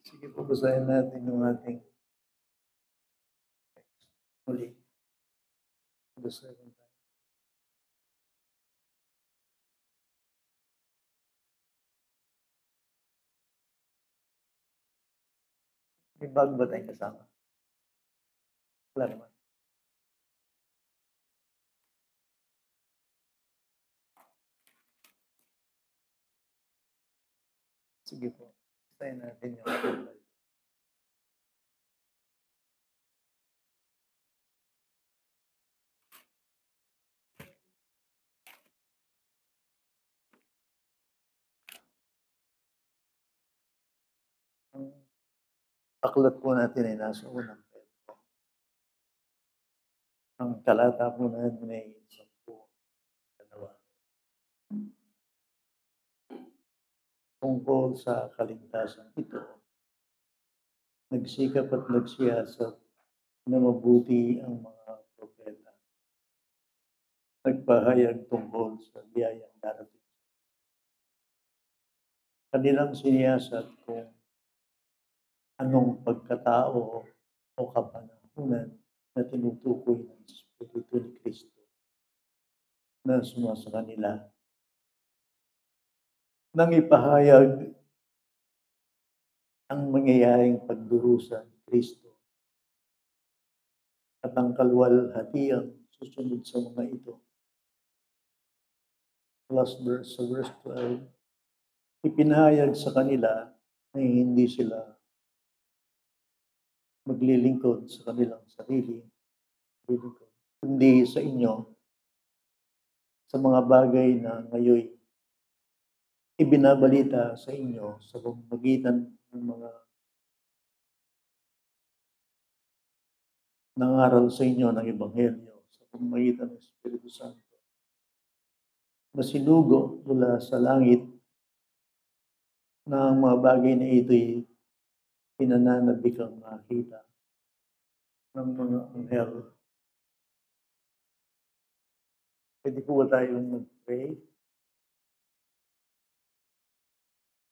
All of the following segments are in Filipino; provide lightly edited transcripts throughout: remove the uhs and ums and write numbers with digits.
Sige po, basahin natin yung ating text muli. Basahin tayo. May bago ba tayong kasama? Wala naman. Sige po, basahin natin yung ating Bible. Ang aklat po natin ay nasa unang Pedro. Ang talata po natin ay 10:2. Tungkol sa kaligtasan ito, nagsikap at nagsiyasat na mabuti ang mga propeta. Nagpahayag tungkol sa biyayang darating. Kanilang siniyasat kung anong pagkatao o kapanahunan na tinutukoy ng Espiritu ni Kristo na sumasa kanila. Nang ipahayag ang mangyayaring pagdurusa ni Kristo at ang kaluwalhatiang susunod sa mga ito. Sa verse 12, ipinahayag sa kanila na hindi sila maglilingkod sa kanilang sarili, kundi sa inyo, sa mga bagay na ngayon ibinabalita sa inyo sa pamamagitan ng mga nangaral sa inyo ng Ebanghelyo, sa pamamagitan ng Espiritu Santo, na sinugo mula sa langit na ang mga bagay na ito'y pinananabikang makita ng mga anghel. Pwede po ba tayong mag-pray?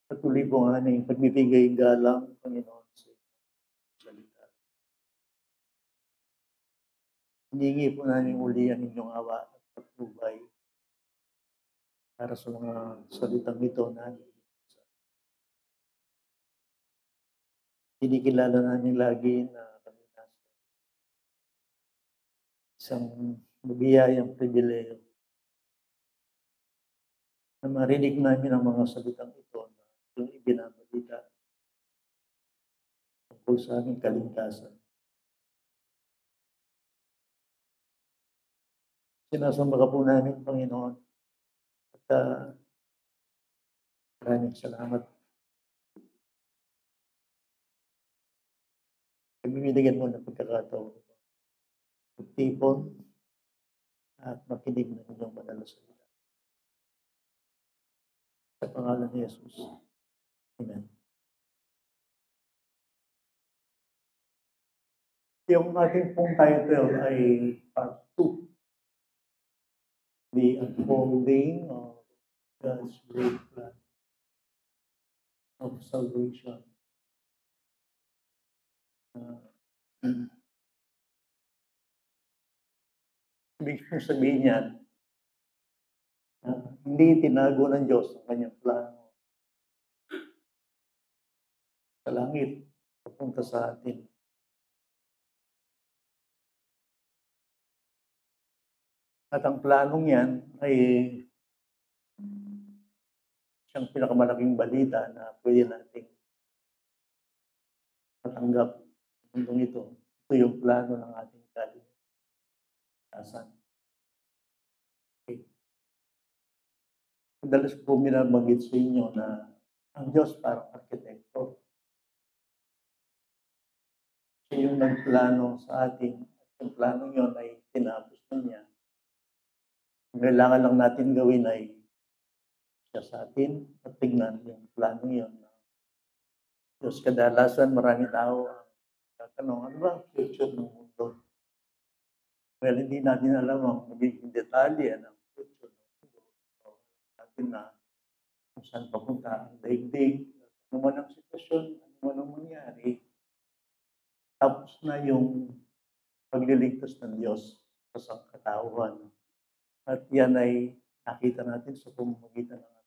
Patuloy po ang aming pagbibigay galang, Panginoon, sa salita. Hiningi po namin uli ang inyong awa at patnubay para sa mga salitang ito na kinikilala namin lagi na kami nasa isang mabiyayang pribileyo na marinig namin ang mga salitang ito na yung ibinabalita tungkol sa aming kaligtasan. Sinasamba ka po namin, Panginoon, at maraming salamat. Pagbibigyan mo ng pagkakataon, magtipon at makinig ng inyong banal na salita. Sa pangalan ni Jesus. Amen. Yung ating pong title ay Part 2. The unfolding of God's great plan of salvation. Ibig sabihin niyan, hindi tinago ng Diyos ang kanyang plano sa langit papunta sa atin. At ang planong yan ay siyang pinakamalaking balita na pwede nating matanggap sa mundong ito. Ito yung plano ng ating kaligtasan. Okay. Madalas po binabanggit sa inyo na ang Diyos parang arkitekto. Siya yung nagplano sa atin. At yung plano yun ay tinapos na niya. Ang kailangan lang natin gawin ay siya sa atin at tignan yung plano yun. Diyos, kadalasan marami tao ang tatanong, ano ba ang future ng mundo? Well, hindi natin alam ang magiging detalye ng future ng mundo. So, natin na kung saan papunta ang daigdig, ano man ang sitwasyon, ano kung anong mangyari, tapos na yung pagliligtas ng Diyos sa sangkatauhan. At yan ay nakita natin sa pamamagitan ng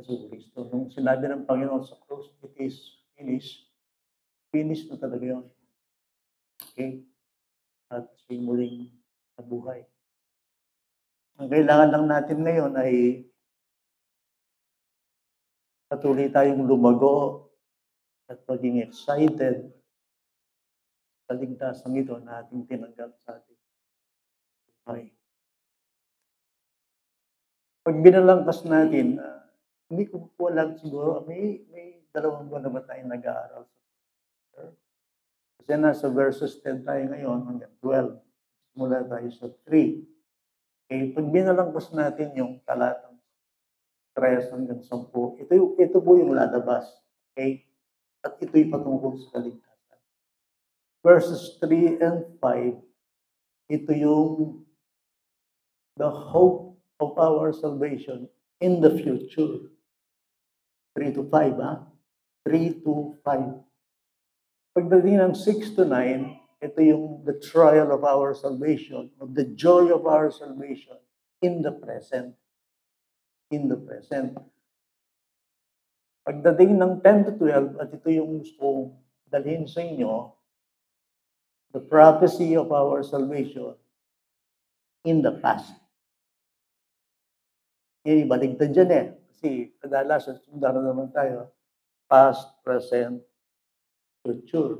Jesucristo. Nung sinabi ng Panginoon sa krus, it is finished. Finished na talaga yun. Okay? At siya muling nabuhay. Ang kailangan lang natin ngayon ay patuloy tayong lumago at maging excited sa ligtasan ito na ating tinanggap sa ating buhay. Pag binalangkas natin, hindi ko po alam siguro, may 2 buwan na ba tayong nag-aaral sa Scripture? Kasi nasa verses 10 tayo ngayon hanggang 12. Mula tayo sa 3. Okay, pag binalangkas natin yung talatang 3 hanggang 10, ito po yung lalabas. Okay? At ito'y patungkol sa kaligtasan. Verses 3 and 5, ito yung the hope of our salvation in the future. 3 to 5, ha? 3 to 5. Pagdating ng 6 to 9, ito yung the trial of our salvation, of the joy of our salvation in the present. In the present. Pagdating ng 10 to 12, at ito yung gusto kong dalhin sa inyo, the prophecy of our salvation in the past. Ibaligtad dyan eh. Kasi kadalasan, sundaro naman tayo, past, present, future.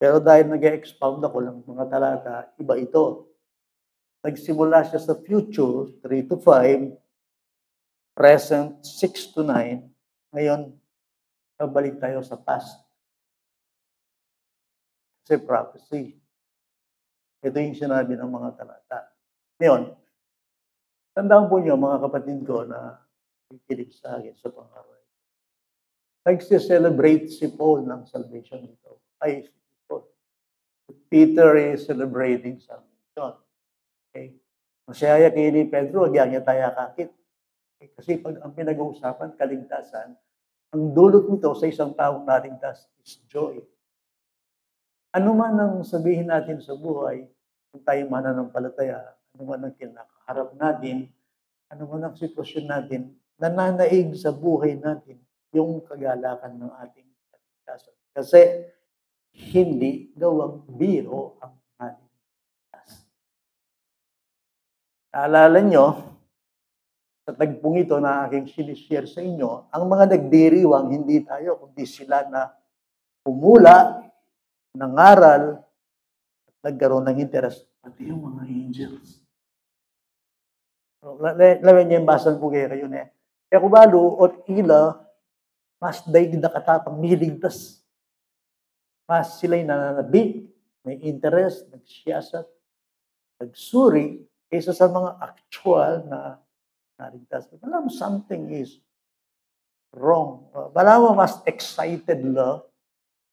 Pero dahil nag-expound ako ng mga talata, iba ito. Nagsimula siya sa future, 3 to 5, present, 6 to 9. Ngayon, babalik tayo sa past. Kasi prophecy. Ito yung sinabi ng mga talata. Ngayon, tandaan po niyo, mga kapatid ko na kikinig sa akin sa pangaraw. Nagsi-celebrate si Paul ng salvation dito. Ay, Peter is celebrating salvation. Okay? Masaya kay ni Pedro, diyan niya tayo kakit. Kasi pag ang pinag-uusapan, kaligtasan, ang dulot nito sa isang taong naligtas is joy. Ano man ang sabihin natin sa buhay, kung tayo mananampalataya, ano man ang kinakaharap natin, ano man ang sitwasyon natin, nananaig sa buhay natin yung kagalakan ng ating kaligtasan. Kasi hindi gawang biro ang kaligtas. Naalala nyo, sa tagpong ito na aking sinishare sa inyo, ang mga nagdiriwang, hindi tayo, kundi sila na pumula, nangaral, at nagkaroon ng interest, pati yung mga angels. Lawan niya yung basan ko kayo na eh. Kaya kubalo, ot ila, mas daig na katapang miligtas. Mas sila'y nananabik, may interest, nagsiyasat, nagsuri, kaysa sa mga actual na naligtas. Alam mo, something is wrong. Alam mo, mas excited la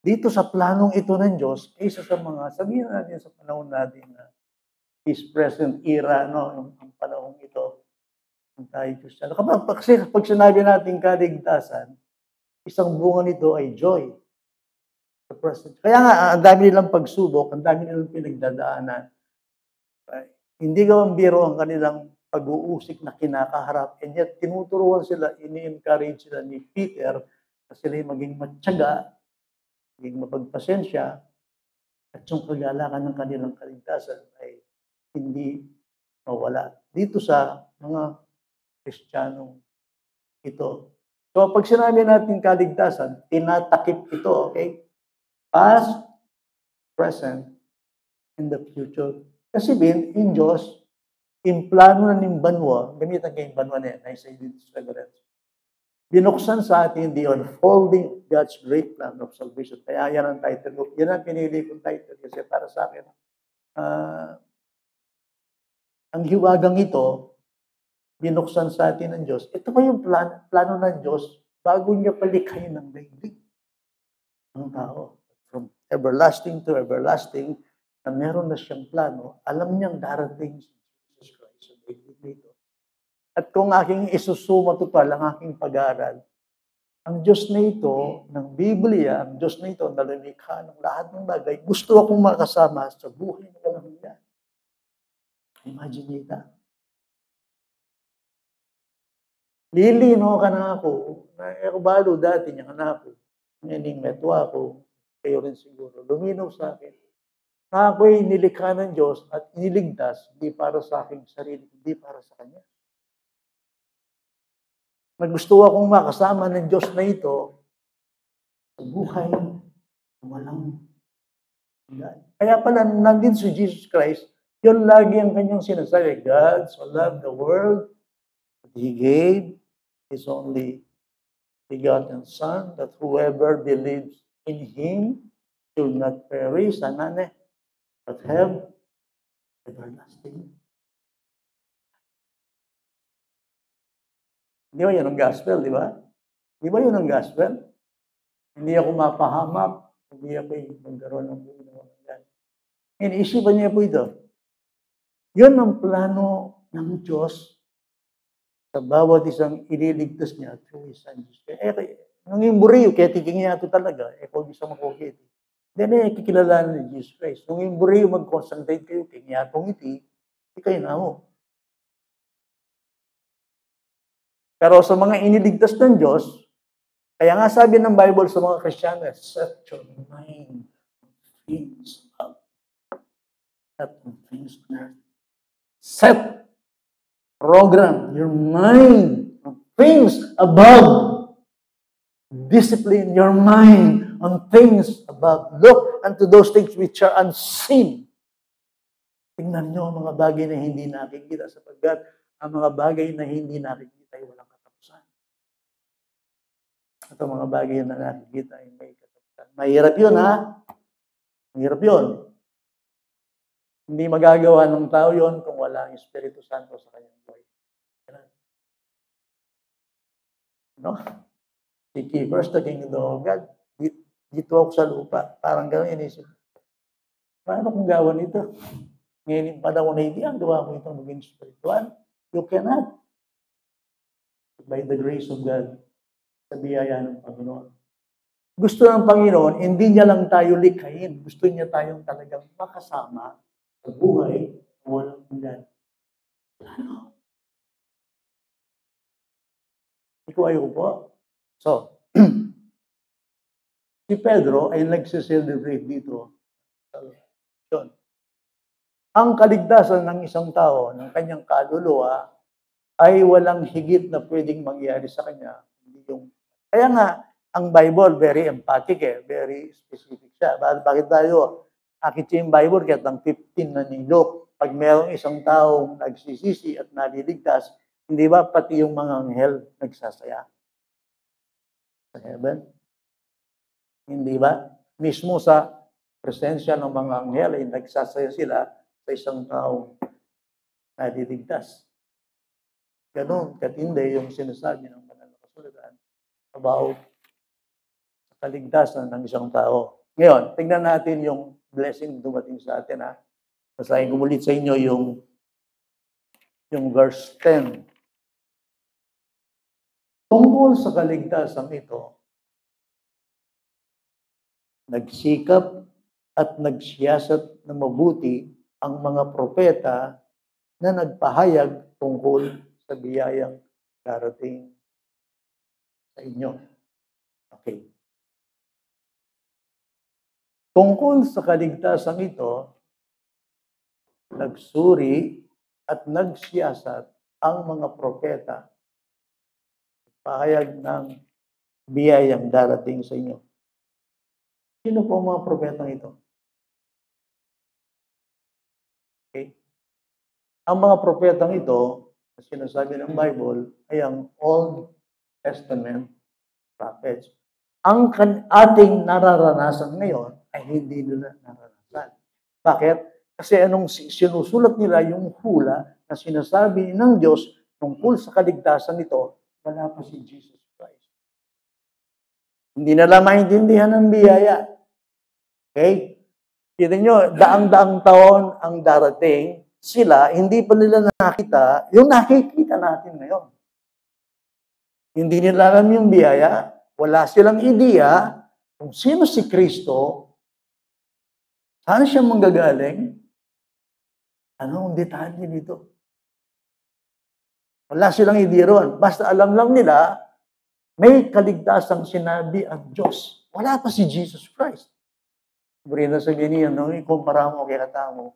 dito sa planong ito ng Diyos kaysa sa mga, sabihin natin sa panahon natin na His present era, no, ang panahon ito, ang tayo Kristiyano. Kasi pag sinabi natin kaligtasan, isang bunga nito ay joy. Kaya nga, ang dami nilang pagsubok, ang dami nilang pinagdadaanan. Hindi gawang biro ang kanilang pag-uusik na kinakaharap. And yet, tinuturuan sila, ini-encourage sila ni Peter na sila maging matyaga, maging mapagpasensya, at yung kagalakan ng kanilang kaligtasan ay hindi mawala. Dito sa mga Kristiyanong ito. So, pag sinabi natin kaligtasan, tinatakip ito, okay? Past, present, and the future. Kasi in Diyos, in plano na ng banwa, gamitan kayo yung banwa na yan, nasa reference. Binuksan sa atin the unfolding God's great plan of salvation. Kaya yan ang title ko. Yan ang pinili kong title kasi para sa akin, ang hiwagang ito, binuksan sa atin ng Diyos. Ito pa yung plano ng Diyos bago niya palikhayin ng daigdig ng tao. From everlasting to everlasting, na meron na siyang plano, alam niyang darating si Jesus Christ sa daigdig nito. At kung aking isusuma total ang aking pag-aaral, ang Diyos na ito, ng Biblia, ang Diyos na ito, na lumikha ng lahat ng bagay, gusto akong makasama sa buhay na walang hanggan. Imagine that. Lilino ka na ako, na ekbalo dati niyang anak ko, ngayon metwa ako, kayo rin siguro, luminaw sa akin, na ako'y nilikha ng Diyos at iniligtas, hindi para sa aking sarili, hindi para sa Kanya. Gusto akong makasama ng Diyos na ito sa buhay na walang hanggan. Kaya pala, nandun si Jesus Christ, yun lagi ang kanyang sinasabi, God so loved the world that He gave His only begotten Son, that whoever believes in Him should not perish, but have everlasting. Di ba yun ang gospel, di ba? Di ba yun ang gospel? Hindi ako mapahamak, hindi ako magkaroon ng buhay na walang hanggan. Ngayon, isipan niya po ito. Yun ang plano ng Diyos sa bawat isang ililigtas niya through His Son Jesus. Nang yung buriyo, kaya tiking niya ito talaga, kung isa makukit. Then, kikilalanan ni Jesus Christ. Nung yung buriyo, mag-concentrate kayo, kaya niya itong iti kayo na mo. Pero sa mga iniligtas ng Diyos, kaya nga sabi ng Bible sa mga Kristiyano, set your mind on things up, not on things on earth. Set, program your mind on things above. Discipline your mind on things above. Look unto those things which are unseen. Tingnan nyo ang mga bagay na hindi nakikita sapagkat ang mga bagay na hindi nakikita ay walang katapusan. At ang mga bagay na nakikita ay may katapusan. Mahirap yun, ha? Mahirap yun. Hindi magagawa ng tao yun kung wala ang Espiritu Santo sa kanyang buhay. No? Seek ye first the kingdom of God. Dito ako sa lupa. Parang gano'n inisip. Paano kung gawan ito? Ngayon yung panahon na hindi, ang gawa mo itong maging spiritual. You cannot. By the grace of God, sa biyaya ng Panginoon. Gusto ng Panginoon, hindi niya lang tayo likhain. Gusto niya tayong talagang makasama sa buhay na walang hanggan. Ano? Ikaw ayoko po. So, si Pedro ay nagse-celebrate dito. Yun. Ang kaligtasan ng isang tao, ng kanyang kaluluwa, ay walang higit na pwedeng mangyari sa kanya. Kaya nga, ang Bible, very emphatic very specific siya. Bakit tayo? Akit yung Bible, kahit ng 15 na nilok, pag mayroong isang taong nagsisisi at naliligtas, hindi ba pati yung mga anghel nagsasaya? Sa heaven? Hindi ba? Mismo sa presensya ng mga anghel ay nagsasaya sila sa isang taong naliligtas. Ganon, katindi yung sinasabi ng banal na kasulatan about sa kaligtasan ng isang tao. Ngayon, tingnan natin yung blessing dumating sa atin, ha? Basahin ko ulit sa inyo yung verse 10. Tungkol sa kaligtasan ito, nagsikap at nagsiyasat na mabuti ang mga propeta na nagpahayag tungkol sa biyayang darating sa inyo. Okay. Tungkol sa kaligtasan ito, nagsuri at nagsiyasat ang mga propeta pahayag ng biyayang darating sa inyo. Sino po ang mga propetang ito? Okay. Ang mga propetang ito, na sinasabi ng Bible, ay ang Old Testament prophets. Ang ating nararanasan ngayon ay hindi nila nararanasan. Bakit? Kasi anong sinusulat nila yung hula na sinasabi ng Diyos tungkol sa kaligtasan nito, wala pa si Jesus Christ. Hindi nila maintindihan ang biyaya. Okay? Kita nyo, daang-daang taon ang darating, sila, hindi pa nila nakita yung nakikita natin ngayon. Hindi nila alam yung biyaya. Wala silang ideya kung sino si Kristo, saan siya manggagaling, anong detalye dito. Wala silang ideya ron. Basta alam lang nila, may kaligtasang sinabi ang Diyos. Wala pa si Jesus Christ. Brina sabihin niya, no, ikumpara mo kay katamo,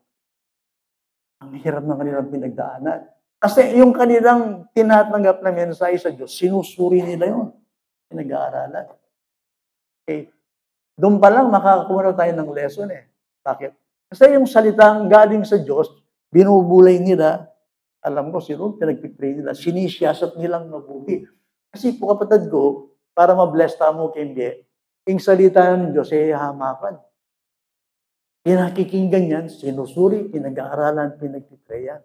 ang hirap ng kanilang pinagdaanan. Kasi yung kanilang tinatanggap na mensahe sa Diyos, sinusuri nila yun. Pinag-aaralan. Okay. Doon pa lang makakakuha na tayo ng lesson eh. Bakit? Kasi yung salitang galing sa Diyos, binubulay nila, alam ko, sino pinagpipray nila, sinisiyasat nilang mabuti. Kasi po kapatid ko, para ma-bless tamo hindi, yung salita ng Diyos ay hamakan. Pinakikinggan yan, sinusuri, pinag-aaralan, pinagpiprayan.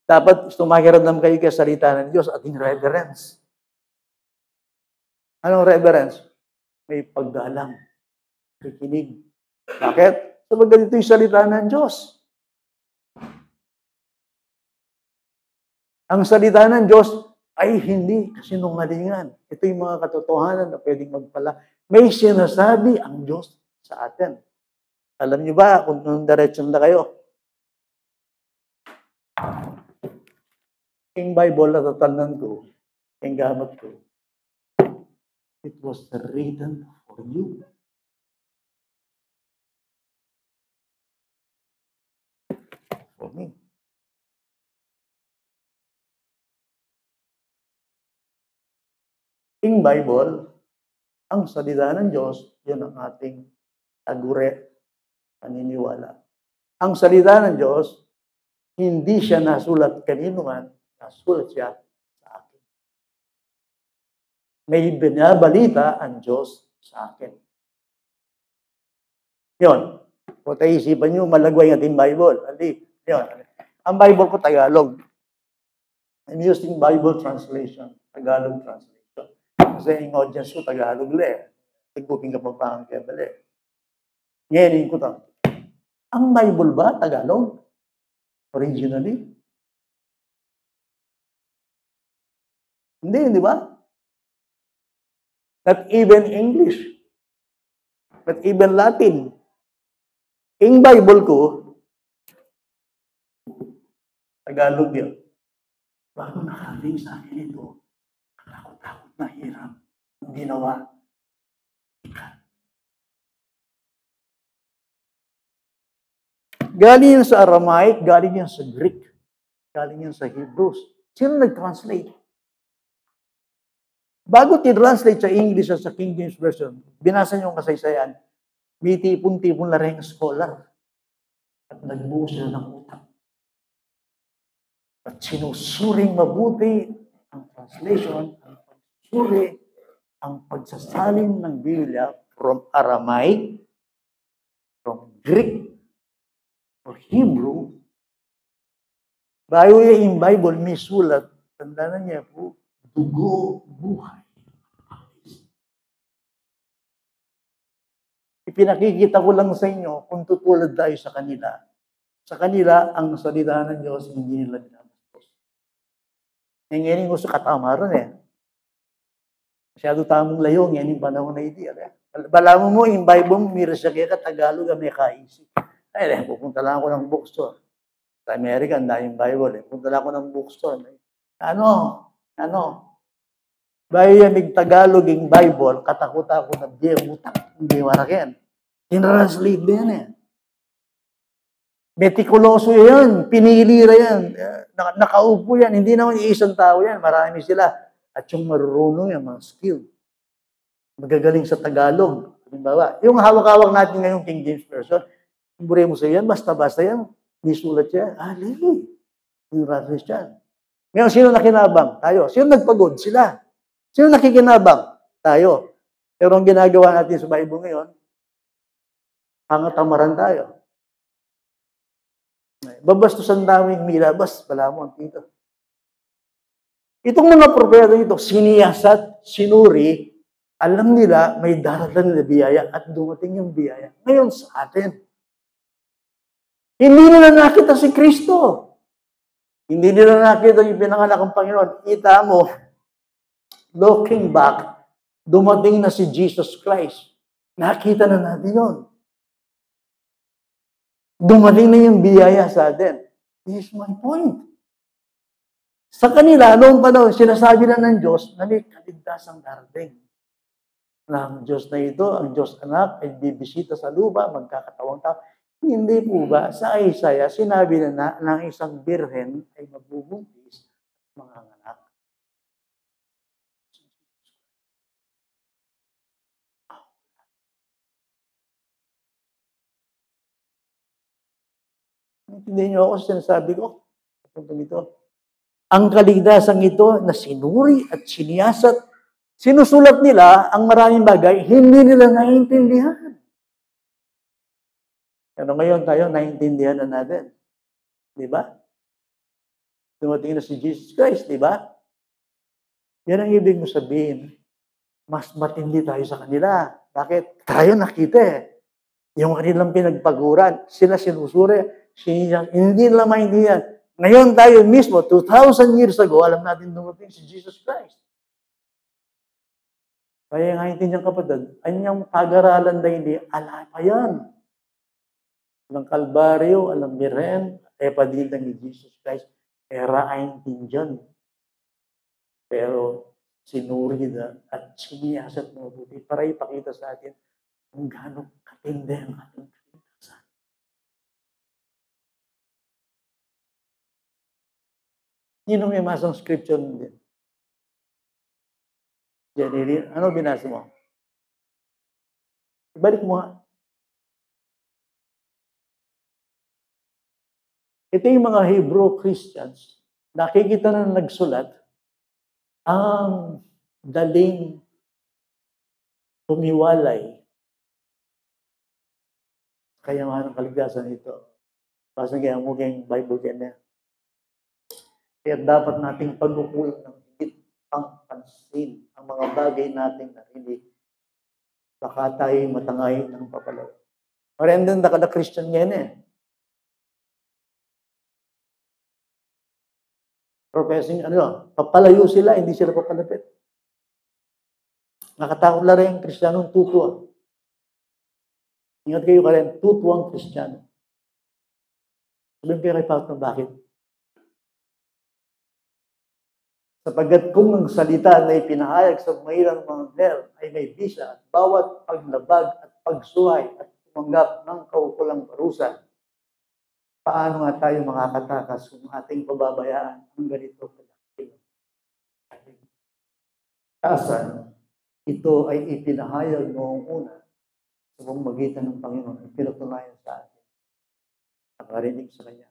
Dapat tumakiramdam kayo kay salita ng Diyos at in reverence. Anong reverence? May paggalang, kikinig. Bakit? Sabagat ito yung salita ng Diyos. Ang salita ng Diyos ay hindi kasinungalingan. Ito yung mga katotohanan na pwedeng magpala. May sinasabi ang Diyos sa atin. Alam niyo ba kung nung diretsyon na kayo? Yung Bible na tatandaan ko, yung gamot ko, it was written for you. For me. Yung Bible, ang salita ng Diyos, yun ang ating agure, paniniwala. Ang salita ng Diyos, hindi siya nasulat kanino man, nasulat siya sa akin. May binabalita ang Diyos sa akin. Yun. Kung tayo isipan nyo, malagway ang ating Bible. Yun. Ang Bible ko, Tagalog. I'm using Bible translation. Tagalog translation. Kasi yung audience ko, Tagalog le. Tigbuking ka pa ang kebale. Ngayon ko ito. Ang Bible ba, Tagalog? Originally? Hindi, di ba? Not even English. Not even Latin. Yung Bible ko, Tagalog yun. Bago nakaling sa akin ito, takot-takot na hirap. Ang ginawa, galing yan sa Aramaic, galing yan sa Greek, galing yan sa Hebrews. Sino nag-translate? Bago tinranslate sa English at sa King James Version, binasa niyo ang kasaysayan, may tipon-tipon na rin scholar. At nagbuo sila ng utak. At sinusuring mabuti ang translation, ang pagsuri, ang pagsasalin ng Biblia from Aramaic, from Greek, or Hebrew. Bayo yung Bible, may sulat, tanda na niya po, dugo, buhay. Ipinakikita ko lang sa inyo kung tutulad tayo sa kanila. Sa kanila, ang salita ng Diyos, hindi nila binabastos. Ngayon ko sa katamaran eh. Masyado tamang layo, ngayon yung panahon na ideal eh. Balaman mo, yung Bible, mira siya kaya Tagalog, may kaisip. Ay, pupunta lang ako ng bookstore. Sa Amerika, ang daming Bible eh. Punta lang ako ng bookstore. Bayo yung Tagalog yung Bible, katakot-ako na utak, hindi marakin. Tinranslate din eh. Metikuloso yan, pinilira yan, nakaupo yan, hindi naman isang tao yan, marami sila. At yung marunong yan, mga skill. Magagaling sa Tagalog. Halimbawa, yung hawak-hawak natin ngayong King James Version, bure mo sa yan, basta-basta yan, may sulat yan, lili. Yung reference yan. Ngayon, sino nakinabang? Tayo. Sino nagpagod? Sila. Sino nakikinabang? Tayo. Pero ang ginagawa natin sa Bible ngayon, pangatamaran tayo. Babastos ang daming milabas, pala mo ang tito. Itong mga propeta ito, siniyasat, sinuri, alam nila may darating na biyaya at dumating yung biyaya. Ngayon sa atin, hindi nila nakita si Kristo. Hindi nila nakita yung pinanganak ng Panginoon. Kita mo, looking back, Dumating na si Jesus Christ. Nakita na natin yun. Dumating na yung biyaya sa atin. This is my point. Sa kanila, noong panahon, sinasabi na ng Diyos na may kaligtasang darating. Na ang Diyos na ito, ang Diyos anak, ay bibisita sa lupa, magkakatawang tao. Hindi po ba, sa Isaiah, sinabi na ng isang birhen ay magbubuntis mga anak. Hindi niyo ako sinasabi ko. Ang kaligtasan ito na sinuri at siniyasat, sinusulat nila ang maraming bagay, hindi nila naiintindihan. Pero ngayon tayo, naiintindihan na natin. Di ba? Dumating na si Jesus Christ, di ba? Yan ang ibig mo sabihin. Mas matindi tayo sa kanila. Bakit? Tayo nakita eh. Yung kanilang pinagpaguran, sila sinusuri, hindi nila maintindihan. Ngayon tayo mismo, 2,000 years ago, alam natin dumating si Jesus Christ. Kaya nga hindi niyang kapatid, anyang pag-aralan na hindi, ala pa yan. Alang Kalbaryo, alang Birhen, epadita ni Jesus Christ, era aintindihan. Pero sinuri na at siniyasat na mabuti para ipakita sa atin kung gaano katindi ang ating kaligtasan. Yun ang may masang scripture din. Janine, ano binasa mo? Ibalik mo nga. Ito yung mga Hebrew Christians, nakikita na nagsulat, ang daling humiwalay. Kaya nga ng kaligtasan ito. Basta kaya mo kayong Bible kanya. Kaya dapat nating pagkukulang ng higit ang pansin ang mga bagay nating narinig. Baka tayo matangay ng papalaw. Marendang na Christian ngayon eh. Professing, papalayo sila, hindi sila papalapit. Nakatakot lang rin yung Kristiyanong tutwa. Ingat kayo ka rin, tutwang Kristiyano. Sabihin kayo kay Paulo, bakit? Sapagkat kung ang salita na ipinahayag sa mahirang mga anghel ay may bisa at bawat paglabag at pagsuhay at tumanggap ng kaukulang parusa, paano nga tayo makakatakas kung ating pababayaan ang ganito kalaki? Kasan, ito ay ipinahayag noong una sa pamamagitan ng Panginoon at pinatunayan sa atin. Nakarinig sa Kanya.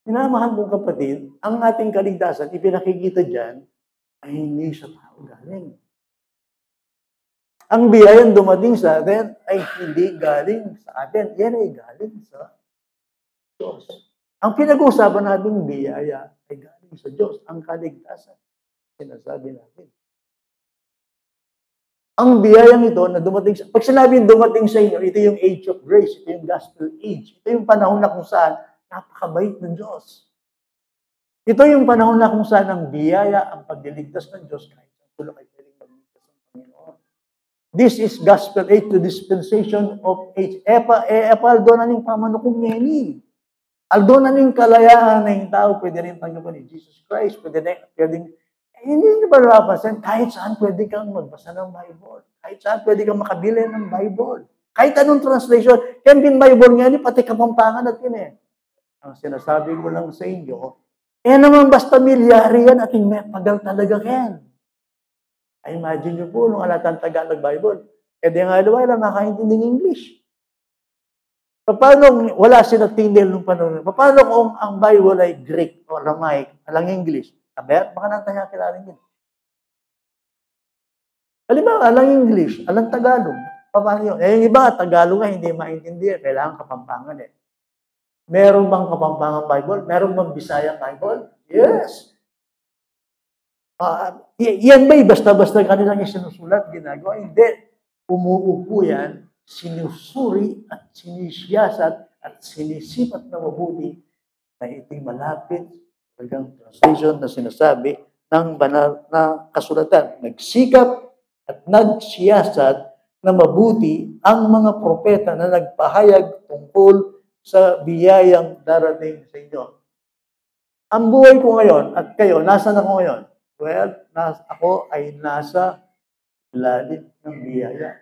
Minamahal mong kapatid, ang ating kaligtasan, ipinakikita dyan, ay hindi sa tao galing. Ang biyayang dumating sa atin ay hindi galing sa atin. Yan ay galing sa Diyos. Ang pinag-uusapan natin biyaya ay galing sa Diyos. Ang kaligtasan, sinasabi natin. Ang biyayang ito na dumating sa... Pag sinabing dumating sa inyo, ito yung age of grace, ito yung gospel age, ito yung panahon na kung saan napakabait ng Diyos. Ito yung panahon na kung saan ang biyaya, ang pagliligtas ng Diyos, kahit ang tulong ay pwedeng magligtas ng Panginoon. This is gospel age, the dispensation of age. Aldo na ning pamanukong ngeni. Aldo na ning kalayaan na yung tao, pwede rin tanggapin ni Jesus Christ, pwedeng hindi nyo ba napapansin, kahit saan pwede kang magbasa ng Bible. Kahit saan pwede kang makabili ng Bible. Kahit anong translation. Yan din Bible nga, pati Kapampangan natin eh. Ang sinasabi ko lang sa inyo, naman basta milyari yan at may pagal talaga yan. Ay, imagine nyo po, nung alatang Tagalog Bible, di nga wala makaintinding English. Paano wala sinatindil nung panahon? Paano kung ang Bible ay Greek o Aramaic, alang English? Aber, baka nang tayo kilala yun. Halimbawa, alang English, alang Tagalog. Paano yun? Yung iba, Tagalog nga, hindi maintindihan. Kailangan Kapampangan eh. Meron bang Kapampangan Bible? Meron bang Bisaya Bible? Yes. Yan ba'y basta-basta kanilang isinusulat, ginagawa? Hindi. Umuupo yan, sinusuri at sinisiyasat at sinisipat na mabuti na ito'y malapit talagang translation na sinasabi ng banal na kasulatan. Nagsikap at nagsiyasat na mabuti ang mga propeta na nagpahayag tungkol sa biyayang darating sa inyo. Ang buhay ko ngayon at kayo, nasaan ako ngayon? Well, ako ay nasa ilalim ng biyaya.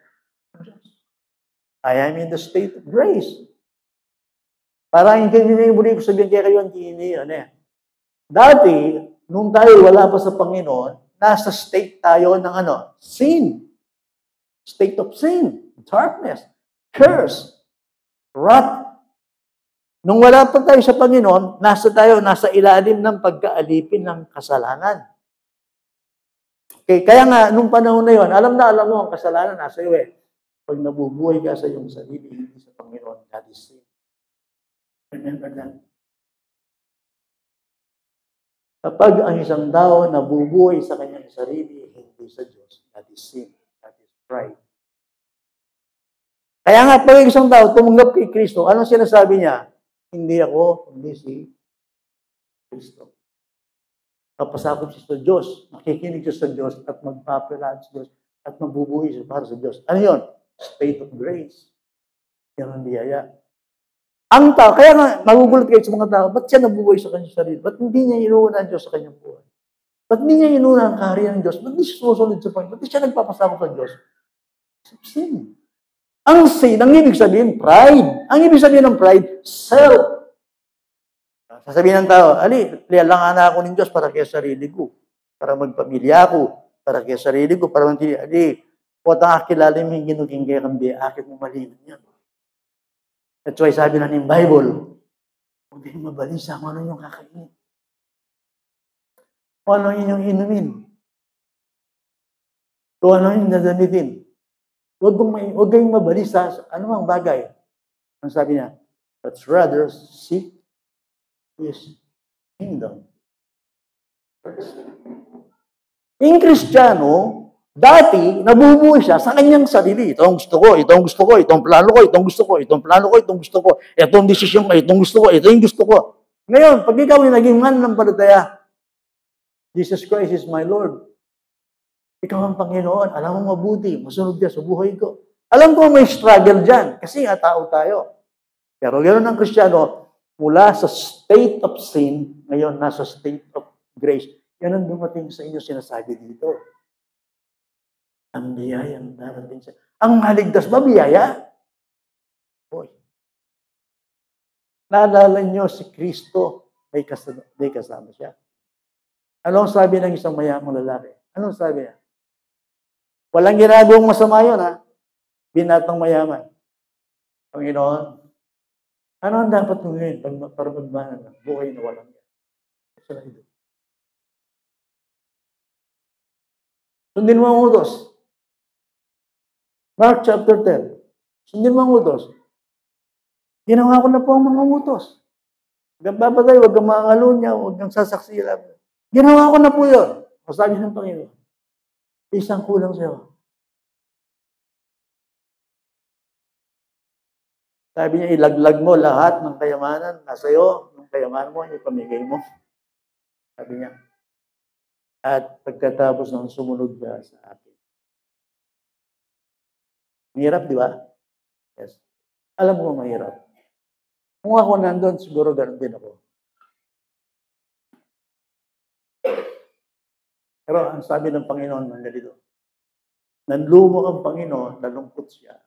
I am in the state of grace. Para hindi nyo yung ko sabihin kaya kayo, hindi yun eh. Dati, nung tayo wala pa sa Panginoon, nasa state tayo ng sin. State of sin, darkness, curse, wrath. Nung wala pa tayo sa Panginoon, nasa ilalim ng pagkaalipin ng kasalanan. Okay, kaya nga, nung panahon na yun, alam mo, ang kasalanan nasa iyo eh. Pag nabubuhay ka sa iyong sarili, hindi sa Panginoon, that is sin. Remember that. Kapag ang isang tao nabubuhay sa kanyang sarili, hindi sa Diyos, that is sin, that is pride. Kaya nga, pag isang tao tumanggap kay Kristo, anong sinasabi niya? Hindi ako, hindi si Kristo. Kapasakop siya sa Diyos, makikinig siya sa Diyos, at magpapalaan sa Diyos, at mabubuhay siya para sa Diyos. Ano yun? State of grace. Yan ang biyaya. Ang tao, kaya nga, magugulat kayo sa mga tao, ba't siya nabubuhay sa kanyang sarili? Ba't hindi niya inuuna ang Diyos sa kanyang buhay? Ba't hindi niya inuuna ang kaharian ng Diyos? Ba't hindi siya susunod sa Panginoon? Ba't hindi siya nagpapasakop sa Diyos? Sin. Ang sin, ang ibig sabihin, pride. Ang ibig sabihin ng pride, self. Sasabihin ng tao, lialangan na ako ng Diyos para kaya sarili ko. Para magpamilya ako. Para kaya sarili ko. Para magpamilya. Huwag ang akilala mo yung ginuging kaya kambi, akit mo malinan yan. That's why sabi na ng Bible, huwag kayong mabalisa kung ano yung kakainin. Kung ano yung inumin. Kung ano yung nadamitin. Huwag kayong mabalisa sa anumang bagay. Ang sabi niya, but rather seek His kingdom first. In Kristiyano, dati, nabubuhay siya sa kanyang sarili. Ito ang gusto ko, ito ang gusto ko, ito ang plano ko, ito ang gusto ko, ito ang plano ko, ito ang gusto ko, ito ang desisyon ko, ito ang gusto ko, ito yung gusto ko. Ngayon, pag ikaw ay naging mananampalataya, Jesus Christ is my Lord. Ikaw ang Panginoon, alam mo mabuti, masunod ka sa buhay ko. Alam ko may struggle dyan, kasi nga tao tayo. Pero ganoon ang Kristiyano, mula sa state of sin, ngayon nasa state of grace. Yan ang dumating sa inyo sinasabi dito. Ang biyayang darating sa... Ang maligtas ba biyaya? Hoy. Naalala nyo si Kristo, may kasama siya. Anong sabi ng isang mayamang lalaki? Anong sabi niya? Walang ginagawang masama yun, ha? Binatang mayaman. Panginoon, ano ang dapat mong gawin para magmana ng buhay na walang yan? Sundin mo ang utos. Mark chapter 10. Sundin mo ang utos. Ginawa ko na po ang mga utos. Huwag kang papatay, huwag kang maangalunya, huwag kang sasaksilan. Ginawa ko na po yun. O sabi ng Panginoon, isang kulang sa'yo. Sabi niya, ilaglag mo lahat ng kayamanan na sa'yo, ng kayamanan mo, ipamigay mo. Sabi niya, at pagkatapos ng sumunod ka sa akin. Mahirap, di ba? Yes. Alam ko mahirap. Kung ako nandun, siguro ganun din ako. Pero ang sabi ng Panginoon ng ganito, nanlumo ang Panginoon, nalungkot siya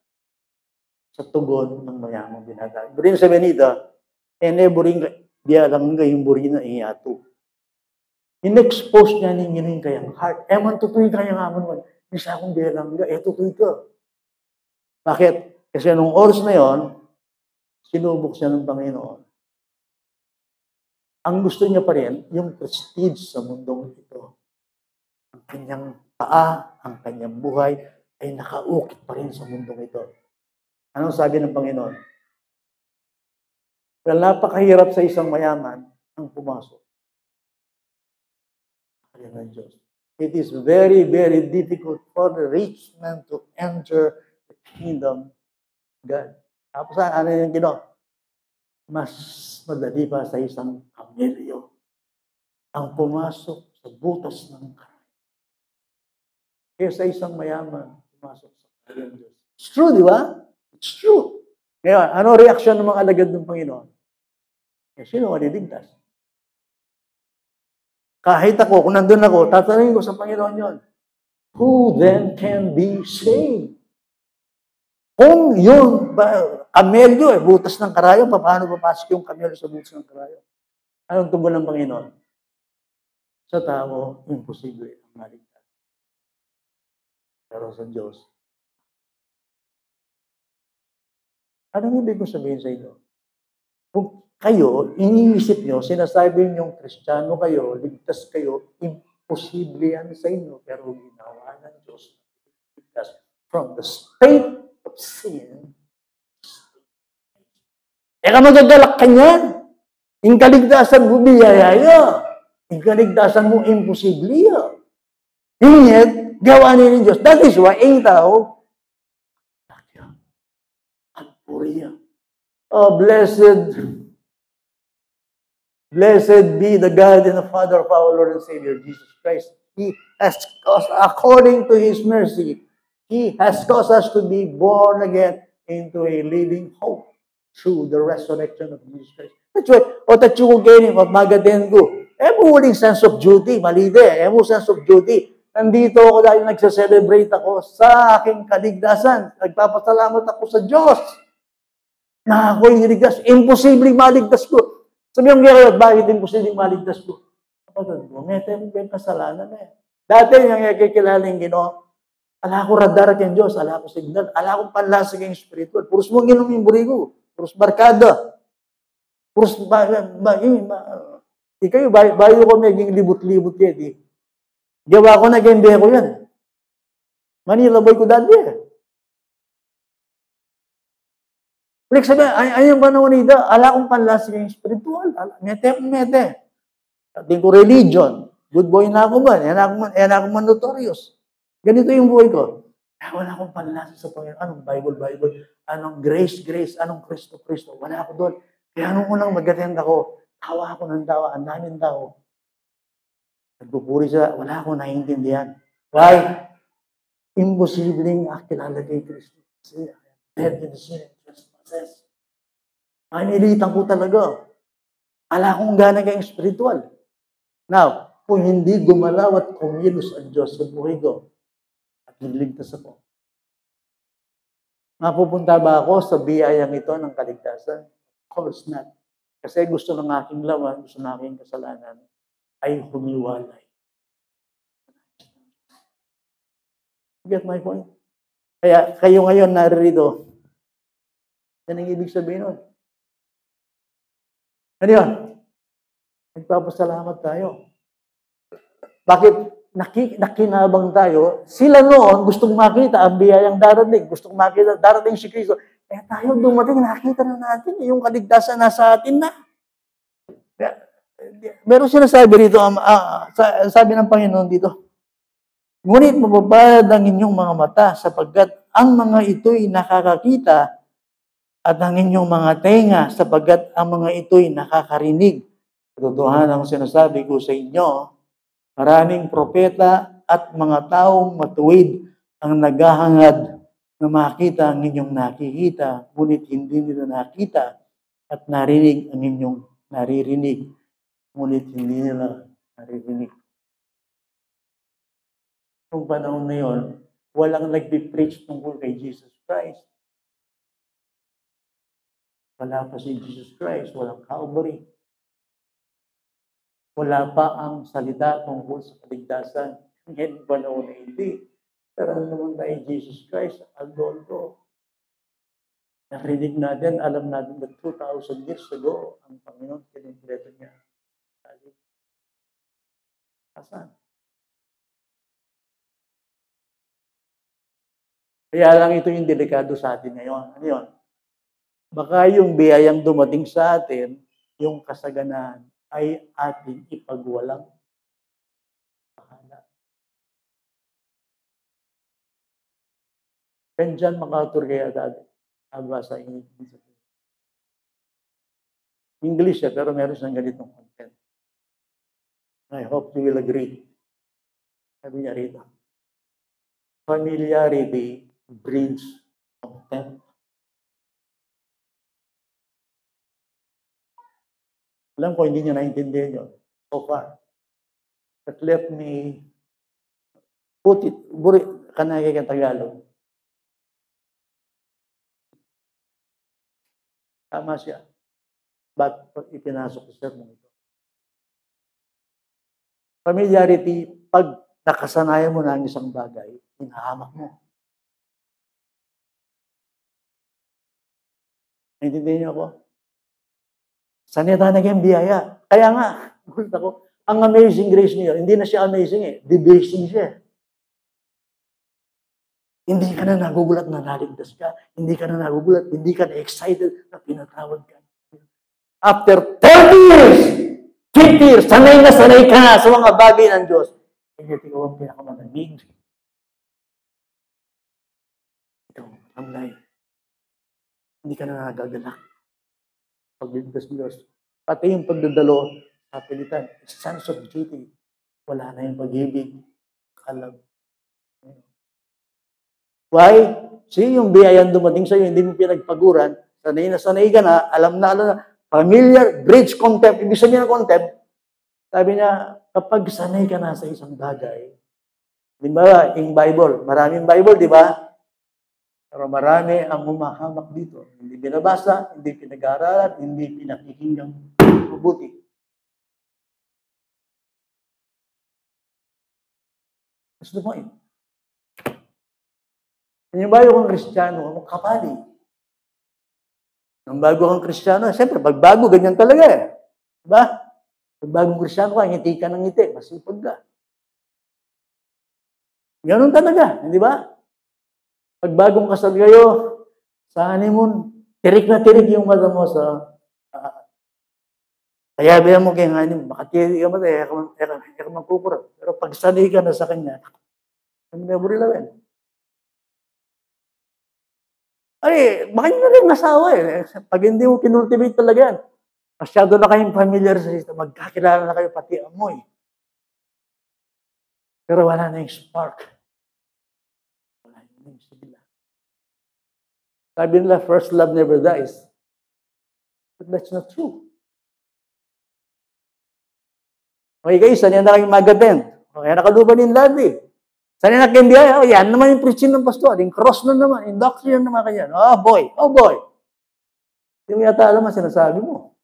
sa tugon ng mayamang binata. Ibig sabihin nito, buring dia lang yung burin na iyato. In-expose niya ninyo yung kayang heart. Man, tutuloy kayang amon mo. Isa akong bilangga, tutuloy ka. Bakit? Kasi nung oras na yon, sinubok siya ng Panginoon. Ang gusto niya pa rin, yung prestige sa mundong ito. Ang kanyang paa, ang kanyang buhay, ay nakaukit pa rin sa mundong ito. Anong sabi ng Panginoon? Well, napakahirap sa isang mayaman ang pumasok. Ayan ang Diyos. It is very, very difficult for the rich man to enter the kingdom of God. Tapos ano yung ginawa? Mas madali pa sa isang kamelyo ang pumasok sa butas ng karay. kaysa isang mayaman pumasok sa kaharian ng Diyos. It's true, di ba? It's true. Ngayon, ano reaksyon ng mga alagad ng Panginoon? Eh, sino maniligtas? Kahit ako, kung nandun ako, tatanungin ko sa Panginoon yon, who then can be saved? Kung yun, kamelyo, butas ng karayo, paano papasok yung kamelyo sa butas ng karayo? Anong tugon ng Panginoon? Sa tao, imposible ang maligtas. Pero sa Diyos, anong ibig ko sabihin sa inyo? Kung kayo, iniisip nyo, sinasabi nyo Kristiyano kayo, ligtas kayo, imposible yan sa inyo, pero ginawa ng Diyos ligtas from the state of sin. Eka magagalak ka niyan. Yung kaligtasan mo biyaya, yung kaligtasan mo imposible yan. Yet, gawa ni Diyos. That is why, ang tao, at puri yan. Oh, blessed be the God and the Father of our Lord and Savior, Jesus Christ. He has caused, according to His mercy, He has caused us to be born again into a living hope through the resurrection of Jesus Christ. That's why, o tachukugenin, o magadengo. Huling sense of duty, mali din. Sense of duty. Nandito ako dahil nagsa-celebrate ako sa aking kaligtasan. Nagpapasalamat ako sa Diyos na ako'y niligtas. Imposibleng maligtas ko. Sabi yung kayo, bakit imposibleng maligtas ko? Kapatid ko, may kasalanan eh. Dati yung nakikilala yung Ginoo, ala ko radar kang Diyos, ala ko signal, ala ko panlasa kang spiritual. Puros mo ginom yung burigo. Puros barkada. Puros kayo, bayo ko naging libot-libot kayo. Gawa ko, nag-MBA ko yan. Manila boy ko dati eh. Like sabi, ayun ba naman nida, ala kong panlasa kang spiritual. Mete. Ating ko religion. Good boy na ako ba? Yan ako man notorious. Ganito yung buhay ko. Wala akong panlasa sa Panginoon. Anong Bible? Anong grace? Anong Kristo? Wala ako doon. Kaya nung unang mag-attend ako, tawa ako ng tawa. Ang daming tao. Nagpupuri sila. Wala akong naiintindihan. Why? Imposibleng kilala kay Kristo. Kasi dead in sin and trespasses. Manilitan ko talaga. Ala akong gana kayong spiritual. Now, kung hindi gumalaw at kumilos ang Diyos sa buhay ko, at niligtas ako, mapupunta ba ako sa biyayang ito ng kaligtasan? Of course not. Kasi gusto ng aking laman, gusto ng aking kasalanan, ay humiwalay. Get my point? Kaya kayo ngayon naririto, yan ang ibig sabihin nun. Ano yun? Nagpapasalamat tayo. Bakit nakinabang tayo? Sila noon gustong makita ang biyayang darating. Gustong makita darating si Kristo. Tayo dumating, nakita na natin yung kaligtasan nasa atin na. Meron sinasabi dito, sabi ng Panginoon dito, ngunit mapapalad ang inyong mga mata sapagkat ang mga ito'y nakakakita at ang inyong mga tenga sapagkat ang mga ito'y nakakarinig. Totohanan ang sinasabi ko sa inyo, maraming propeta at mga taong matuwid ang naghahangad na makita ang inyong nakikita, ngunit hindi nila nakita at narinig ang inyong naririnig, ngunit hindi nila naririnig. Noong panahon na yun, walang nagpipreach tungkol kay Jesus Christ. Wala pa si Jesus Christ, walang Calvary. Wala pa ang salita tungkol sa kaligtasan. Ngayon panahon na hindi. Pero naman tayo Jesus Christ, Adolfo. Narinig natin, alam natin that 2,000 years ago, ang Panginoon kinimpleto niya. Asan? Kaya lang ito yung delikado sa atin ngayon. Ano yun? Baka yung biyayang dumating sa atin, yung kasaganaan, ay ating ipagwalang pahala. Ken John MacArthur kaya dati, nabasa English siya, pero meron siyang ganitong content. I hope you will agree. Sabi niya rito, Familiarity breeds contempt. Alam ko, hindi nyo naintindihan yun so far. But let me put it, kanay ka Tagalog. Tama siya. But ipinasok ko sir mo ito. Familiarity, pag nakasanayan mo na ang isang bagay, hinahamak mo. Naintindihan niyo ako? Sanay tayo naging biyaya. Kaya nga, ako, ang amazing grace niyo, hindi na siya amazing eh. Debasing siya. Hindi ka na nagugulat na naligtas ka. Hindi ka na nagugulat. Hindi ka na excited na pinatawad ka. After 30 years, 50 years, sanay ka na sa mga bagay ng Diyos. Hindi ikaw ang pinakamalamig. Ikaw ang life. Hindi ka na nagagalak. Pagligtas Diyos. Pati yung pagdadalo sa pilitan, sense of duty. Wala na yung pag-ibig. Kalab. Why? See, yung biyayang dumating sa'yo, hindi mo pinagpaguran, sanay ka na, alam na, familiar, bridge contempt, ibig sabihin ng contempt, sabi niya, kapag sanay ka na sa isang bagay, di ba, in Bible, maraming Bible, di ba? Pero marami ang humahamak dito. Hindi binabasa, hindi pinag-aaralan, hindi pinakikinggang mabuti. That's the point. Yung bago kang Kristiyano, kapali. Nang bago kang Kristiyano, siyempre, pag bago, ganyan talaga eh. Diba? Pag bagong Kristiyano ka, ngiti ka ng ngiti, masipag ka. Ganun talaga, di ba? Pag bagong kasal kayo, sa honeymoon, tirik na tirik yung mata mo sa kaya bayan mo kay honeymoon, makatiri ka mo, eka magkukurap. Pero pag sanay ka na sa kanya, ang naburilawin. Ay, baka nyo na rin masawa eh. Pag hindi mo kinultivate talaga yan, masyado na kayong familiar sa system, magkakilala na kayo pati amoy. Pero wala na yung spark. Wala yung sigla. Sabi nila, first love never dies. But that's not true. Okay guys, saan yan na kayong mag-attend? Okay, nakaluban yung lahat eh. Saan na kindiya? Oh, yan naman yung preaching ng pastor. Yung cross na naman. Yung doctrine naman kanya. Oh boy. Oh boy. Hindi mo yata alam ang sinasabi mo.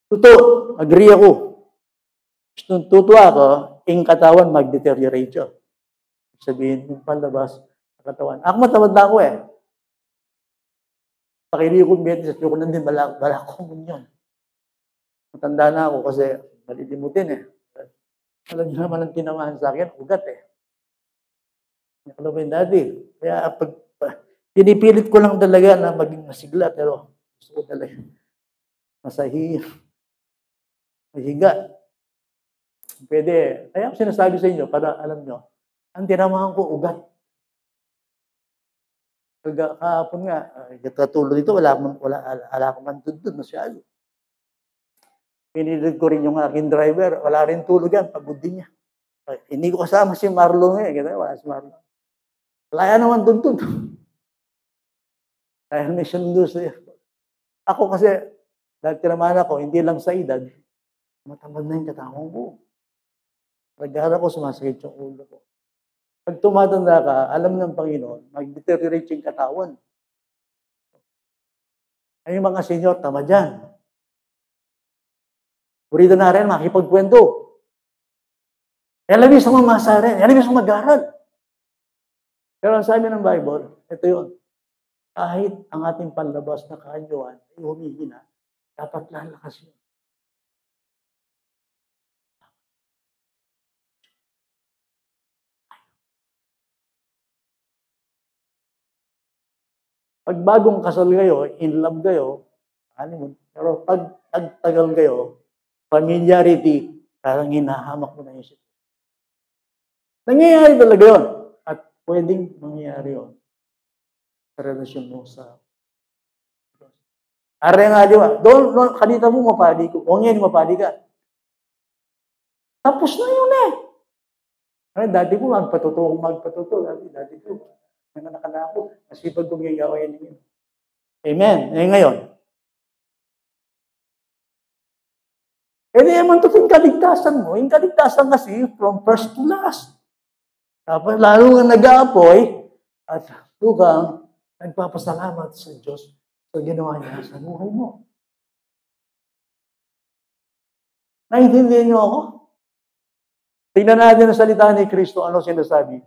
Totoo. Agree ako. Tutuwa ako, yung katawan mag-deteriorate yun. Sabihin, yung palabas, katawan. Ako matawad na ako eh. Pakili ko sa ko na din, bala ko yun. Matanda na ako kasi malilimutin eh. Alam niyo naman ang tinamaan sa akin, ugat eh. Alam mo yung daddy. Kaya pinipilit ko lang talaga na maging masigla, pero gusto ko talaga mahiga. Pwede. Kaya ako sinasabi sa inyo, para alam nyo, ang tinamaan ko, ugat. Kahapon nga, katulad dito, wala akong mantudod masyado. Pinilit ko rin yung aking driver. Wala rin tulog yan. Pagod din niya. Hindi ko kasama si Marlon eh. Wala si Marlon. Wala naman tuntun. Dahil may sinundo siya. Ako kasi, dahil tinamaan ako, hindi lang sa edad, matamad na yung katawan ko. Nag-aaral ko, sumasakit yung ulo ko. Pag tumatanda ka, alam ng Panginoon, mag-deteriorate yung katawan. Ay yung mga senior, tama dyan. Purito na rin, makipagkwento. Labis ang mamasa rin. Labis ang mag-aral. Pero ang sabi ng Bible, ito yun. Kahit ang ating panlabas na kaanyuan ay humihina, dapat lalakas yun. Pag bagong kasal kayo, in love kayo, pero pag tagal kayo, familiarity, parang hinahamak mo na yung sitwasyon. Nangyayari talaga yun. At pwedeng mangyayari yun sa relasyon mo sa Diyos. Are nga, di ba? Doon, kanita mo mapali ko. O ngayon, mapali ka. Tapos na yun eh. Ay, dati ko, magpatuto. Dati ko, nanganak na ako. Masipag kong yayawayan ninyo. Amen. Eh ngayon, naman ito yung kaligtasan mo. Yung kaligtasan kasi, from first to last. Tapos, lalo nga nag-aapoy, at lugang nagpapasalamat sa Diyos sa ginawa niya sa buhay mo. Naintindihan niyo ako? Tingnan natin ang salita ni Kristo, ano sinasabi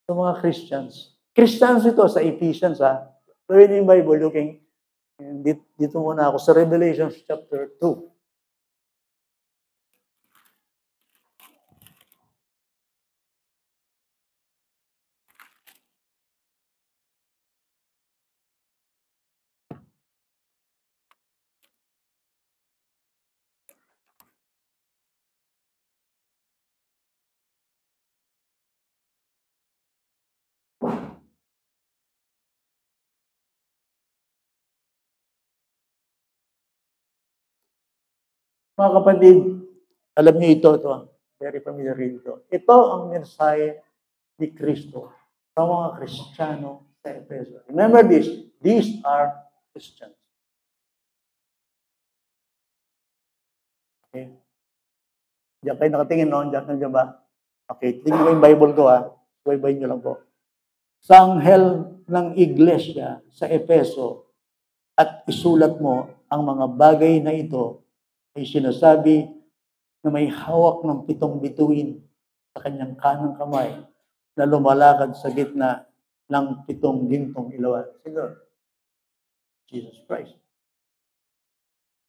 sa mga Christians. Christians ito sa Ephesians, ha? Reading Bible, looking, dito muna ako sa Revelation chapter 2. Mga kapatid, alam niyo ito, very familiar ito. Ito ang mensahe ni Kristo sa mga Kristiyano sa Efeso. Remember this, these are Christians. Okay? Diyan kayo nakatingin, no? Diyan ba? Okay, tingnan ko yung Bible ko, ha? Subaybayin niyo lang po. Sa anghel ng iglesia sa Efeso at isulat mo ang mga bagay na ito ay sinasabi na may hawak ng 7 bituin sa kanyang kanang kamay na lumalakad sa gitna ng 7 gintong ilawan. Sino? Jesus Christ.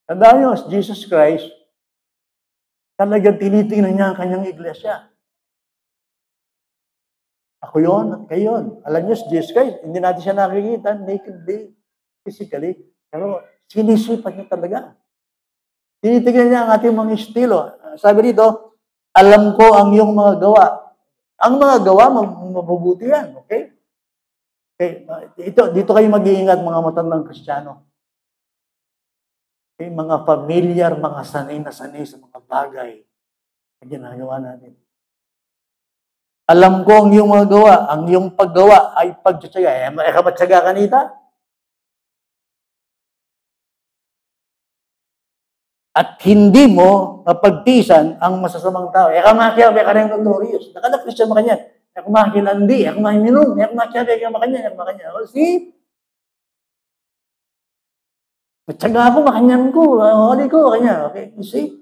Tandaan nyo, Jesus Christ, talagang tinitingnan niya ang kanyang iglesia. Ako yon at kayo yun. Alam niyo, Jesus Christ, hindi natin siya nakikita nakedly, physically, pero sinisipat niya talaga. Tinitingnan niya ang ating mga estilo. Sabi dito, alam ko ang iyong mga gawa. Ang mga gawa, mabubuti yan. Okay? Okay. Dito kayo mag-iingat, mga matandang Kristiyano. Okay? Mga familiar, mga sanay na sanay sa mga bagay na ginagawa natin. Alam ko ang iyong mga gawa. Ang iyong paggawa ay pagtsatsaga. Kapatsaga kanita? At hindi mo mapagtisan ang masasamang tao. Kamakya, ka rin notorious. Nakala-Christian makanya. Kumakilandi, kumakiminum, kumakyabi, makanya. O, see? Matyaga ako, makanyan ko. Huli ko, kanya. Okay, you see?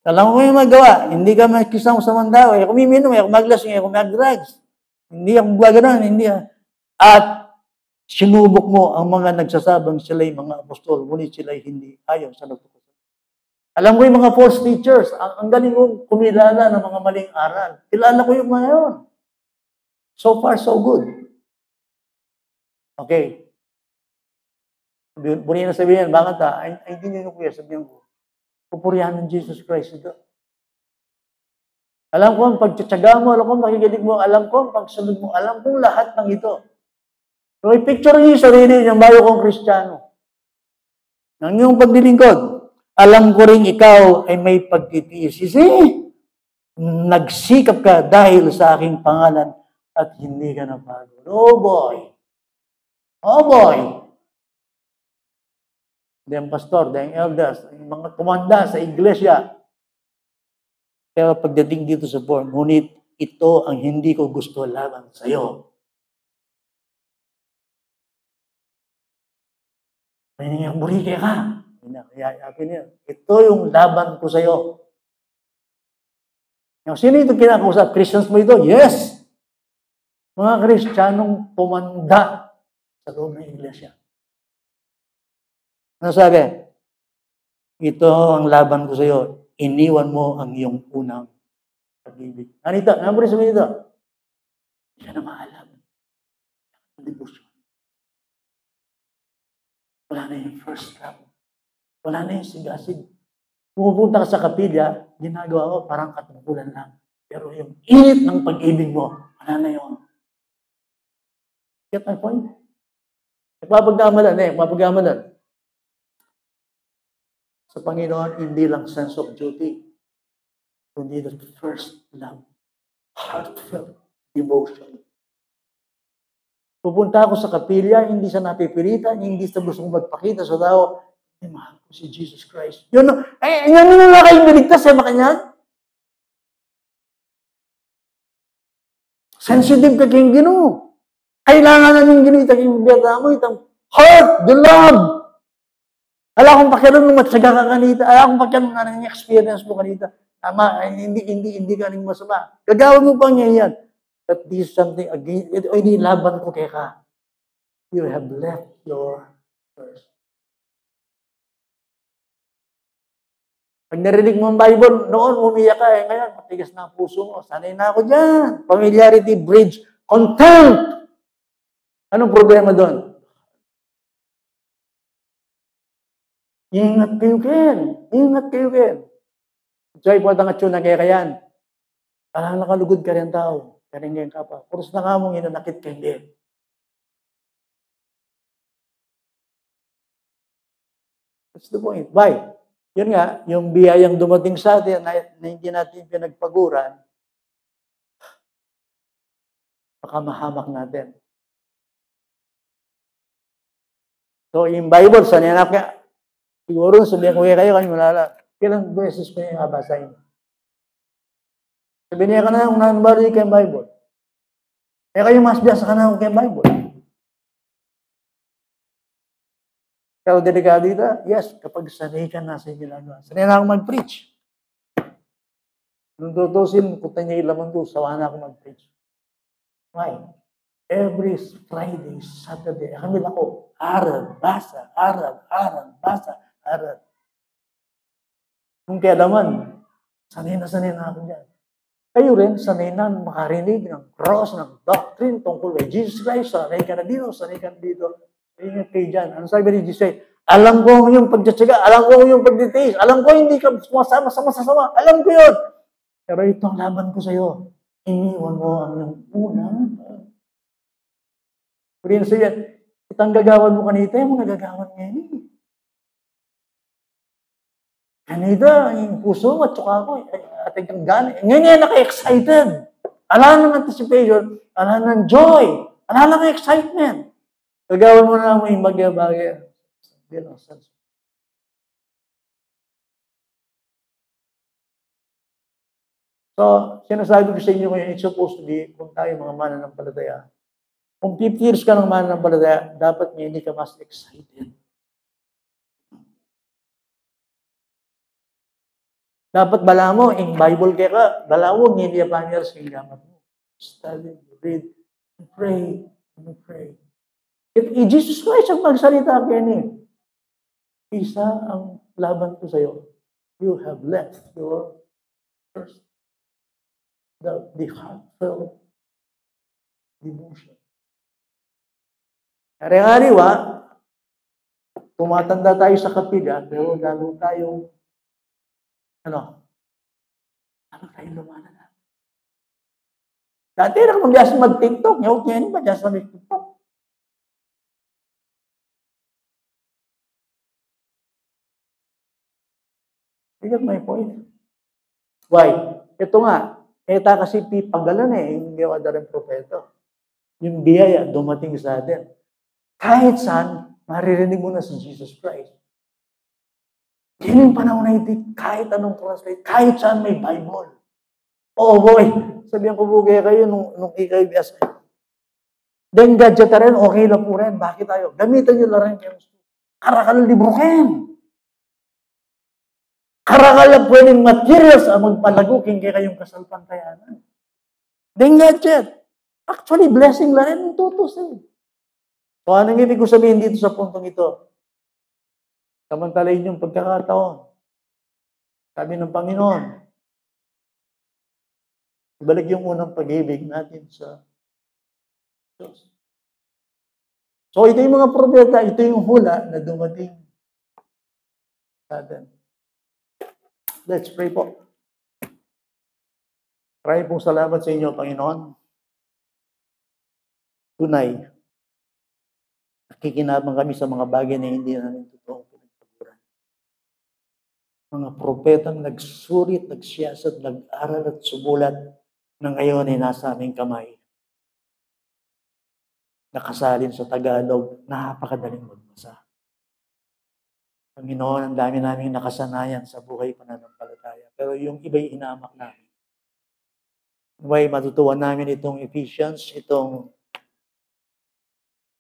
Alam mo yung magawa. Hindi ka makisang sa mga tao. Kumiminum, kumaglasing, kumagdrugs. Hindi ako gaganon, hindi. At sinubok mo ang mga nagsasabang sila'y mga apostol, ngunit sila'y hindi ayon sa nagtutusan. Alam ko yung mga false teachers, ang galing kong kumilala ng mga maling aral. Kilala ko yung mga yun. So far, so good. Okay. Buni na sabihin, bakit ay hindi nyo kuya, sabihin ko, pupurihan ng Jesus Christ ito. Alam ko ang pagtsatsaga mo, alam ko ang pakikilig mo, alam ko ang pagsunod mo, alam ko lahat ng ito. So, i-picture niyo yung sarili niyang bayo kong Kristiyano. Nang iyong paglilingkod, alam ko rin ikaw ay may pagtitiis. Nagsikap ka dahil sa aking pangalan at hindi ka napagod. Oh boy! Oh boy! Dahil pastor, dahil elders, mga kumanda sa iglesia. Pero pagdating dito sa board, ngunit ito ang hindi ko gusto laban sa iyo. Ay, burike ka. Ito yung laban ko sa iyo. Sino ito kinakausap? Christians mo ito? Yes! Mga Kristiyanong tumanda sa loob ng iglesia. Ano sabi? Ito ang laban ko sa iyo. Iniwan mo ang iyong unang pag-ibig. Anita, nabunin sa mga ito. Hindi ka na maalam. Devotion. Wala na yung first love. Wala na yung sigasig. Pumupunta ka sa kapilya, ginagawa ko parang katungkulan lang. Pero yung init ng pag-ibig mo, wala na yun. Get my point? Mapagkamalan. Sa Panginoon, hindi lang sense of duty. kundi the first love, heartfelt devotion. Pupunta ako sa kapilya, hindi sa napipilitan, hindi sa gustong magpakita sa tao, mahal ko si Jesus Christ. Yun, yan na kayong niligtas, makanya. Sensitive ka kayong Ginoo. Kailangan na yung ginita kayong biyata mo, itang heart, the love. Ala akong pakialam ng matsaga ka kanita. Ala akong pakialam ng anong experience mo kanita. Tama, hindi ka rin masama. Gagawin mo pa niya yan. But this is something again, hindi laban ko kay ka. You have left your first. Pag narinig mo ang Bible, noon umiyak ka, ngayon matigas na ang puso mo. Sanay na ako dyan. Familiarity breeds contempt. Anong problema doon? Ingat kayo, Ken. Ingat kayo, Ken. Joy po ang atsyon na kaya kayan. Parang nakalugod ka rin tao. Karingin ka pa. Puros na nga mong inanakit ka hindi. That's the point. Why? Yun nga, yung biyayang dumating sa atin na hindi natin pinagpaguran, baka mahamak natin. So, yung Bible, sa niyanak niya, siguro sabihin ko kayo, malala, kailang beses ko yung abasahin. Sabihin niya ka na, kung nanbari kayong Bible. Kayo mas biyasa ka na kayong Bible. Pero delikado dito, yes, kapag sanay ka na sa ginagawa. Sanay na ako mag-preach. Nung tutusin, punta niya ilaman ko, sawa na ako mag-preach. Why? Every Friday, Saturday, kami ako, aral, basa, basa, aral. Kung kailaman, sanay na ako dyan. Kayo rin, sanay na makarinig ng cross, ng doctrine tungkol kay Jesus Christ. Sanay ka na dito, sanay ka na dito. Ingat kayo dyan. Ano sabi ni Jesus? Alam ko yung pagtsatsaga, alam ko yung pagditiis, alam ko hindi ka sumasama sa masasama, alam ko yun. Pero itong laban ko sa'yo, iniwan mo ang yung unang. Pagin sa'yo, itang gagawan mo kanita, yung mga gagawan ngayon. Kanita, yung puso mo, at saka ako, at ang gani. Ngayon yan, naka-excited. Ala ng anticipation, ala ng joy, ala ng excitement. Gagawin mo na mo yung bagay-bagay. So, sinasabi ko sa inyo ngayon, it's supposed to be, kung tayo mga mananampalataya, kung 50 years ka ng mananampalataya, dapat hindi ka mas excited. Dapat bala mo, in Bible ka, bala mo, hindi pa niya sa gamat mo. Study, read, pray, pray. Jesus Christ ang magsalita kayo isa ang laban ko sa'yo. You have left your first, the heartfelt devotion. Kaya tumatanda tayo sa kapila, pero lalo tayong, ano tayong lumanan na. Dati na kung diyan mag-TikTok, ngayon ba diyan sa TikTok? You get my point? Why? Ito nga, eta kasi pipagalan hindi ako rin propeta. Yung biyaya dumating sa atin. Kahit saan, maririnig mo na si Jesus Christ. Yan yung panahon na ito, kahit anong translate, kahit saan may Bible. Oh boy, sabihan ko po kayo nung ikay-bias. Then gadget na rin, okay lang po rin. Bakit tayo? Gamitan nyo lang rin kayo. Karakal libro kayo. Karakal pwedeng materials ang magpalago kaya kayong kasalpantayanan. Then gadget. Actually, blessing lang rin ang tutusin. So, anong ibig ko sabihin dito sa puntong ito? Samantalayin yung pagkakataon. Sabi ng Panginoon, ibalik yung unang pag-ibig natin sa Diyos. So, ito yung mga propeta, ito yung hula na dumating sa atin. Let's pray po. Maraming pong salamat sa inyo, Panginoon. Tunay, nakikinabang kami sa mga bagay na hindi namin totoong pinagpaguran. mga propetang nagsurit, nagsiyasat, nag-aral at sumulat na ngayon ay nasa aming kamay. Nakasalin sa Tagalog, napakadaling magbasa. Panginoon, ang dami naming nakasanayan sa buhay pananampalataya. Pero yung iba'y hinamak namin. Naway matutuwa namin itong Ephesians, itong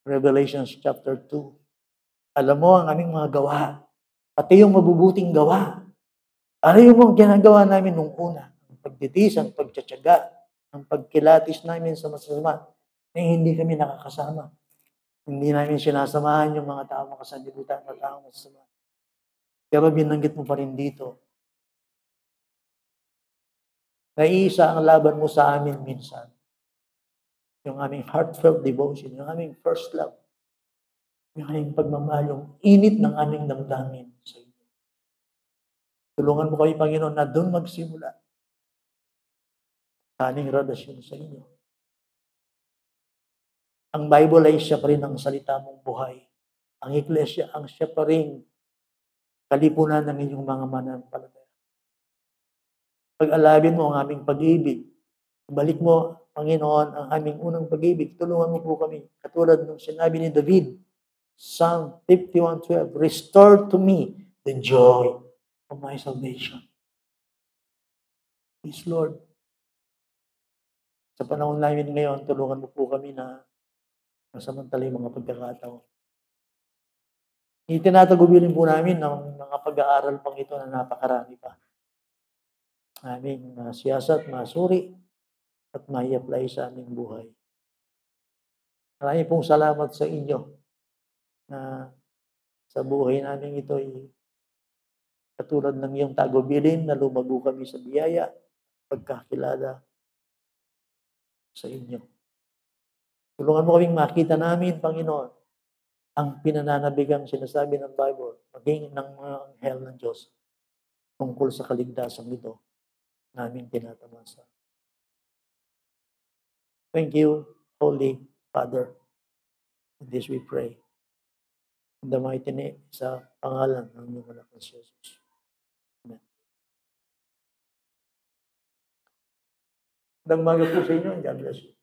Revelations chapter 2. Alam mo ang aming mga gawa, pati yung mabubuting gawa. Ano yung mga ginagawa namin nung una? Ang pagtitiis, ang pagtsatsaga, ang pagkilatis namin sa masasama, na hindi kami nakakasama. Hindi namin sinasamahan yung mga tao makasalibutan na tao masasama. Pero binanggit mo pa rin dito, na iisa ang laban mo sa amin minsan. Yung aming heartfelt devotion, yung aming first love, yung aming pagmamahal, yung init ng aming damdamin sa inyo. Tulungan mo kami, Panginoon, na doon magsimula sa aming relasyon sa inyo. Ang Bible ay siya pa rin ang salita mong buhay. Ang Iglesia, ang siya pa rin kalipunan ng inyong mga mananampalataya. Pag-alabin mo ang aming pag-ibig. Balik mo, Panginoon, ang aming unang pag-ibig. Tulungan mo po kami. Katulad ng sinabi ni David, Psalm 51:12, restore to me the joy of my salvation. Please, Lord, sa panahon namin ngayon, tulungan mo po kami na masamantala yung mga pagkakataon. Itinatagubilin po namin ng mga pag-aaral pang ito na napakarami pa. Aming siyasat, masuri, at mai-apply sa aming buhay. Maraming pong salamat sa inyo na sa buhay namin ito ay katulad ng iyong tagubilin na lumago kami sa biyaya, pagkakilala sa inyo. Tulungan mo kaming makita namin, Panginoon, ang pinananabigang sinasabi ng Bible, maging ng mga anghel ng Diyos tungkol sa kaligtasan ito namin tinatamasa. Thank you, Holy Father. In this we pray. In the mighty name, sa pangalan ng iyong anak na si Jesus. Amen. Magandang umaga po sa inyo. God bless you.